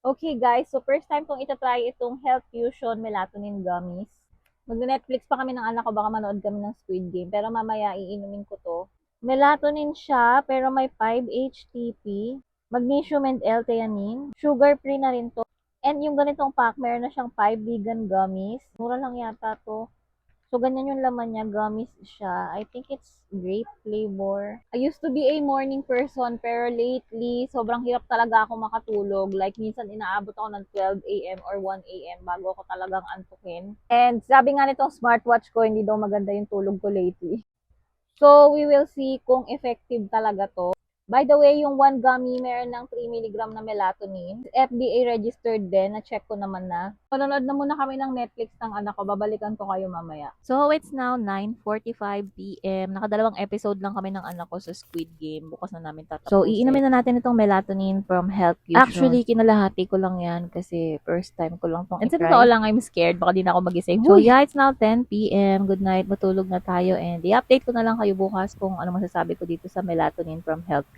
Okay guys, so first time kong itatry itong Health Fusion Melatonin Gummies. Mag-Netflix pa kami ng anak ko, baka manood kami ng Squid Game. Pero mamaya iinumin ko to. Melatonin siya, pero may 5-HTP, magnesium and L-theanine. Sugar free na rin to. And yung ganitong pack, meron na siyang 5 vegan gummies. Mura lang yata to. So, ganyan yung laman niya, gummies siya. I think it's grape flavor. I used to be a morning person, pero lately, sobrang hirap talaga ako makatulog. Like, minsan inaabot ako ng 12 a.m. or 1 a.m. bago ako talagang antukin. And sabi nga nitong smartwatch ko, hindi daw maganda yung tulog ko lately. So, we will see kung effective talaga to. By the way, yung one gummy meron ng 3 milligram na melatonin. FDA registered din, na-check ko naman na. Manonood na muna kami ng Netflix ng anak ko. Babalikan ko kayo mamaya. So, it's now 9:45 p.m. Nakadalawang episode lang kami ng anak ko sa Squid Game. Bukas na namin tatapusin. So, iinumin na natin itong melatonin from Health Fusion. Actually, kinalahati ko lang yan kasi first time ko lang tong i-try. And sa totoo lang, I'm scared. Baka di na ako magising. So, yeah, it's now 10 p.m. Good night. Matulog na tayo. And i-update ko na lang kayo bukas kung ano masasabi ko dito sa melatonin from Health Fusion.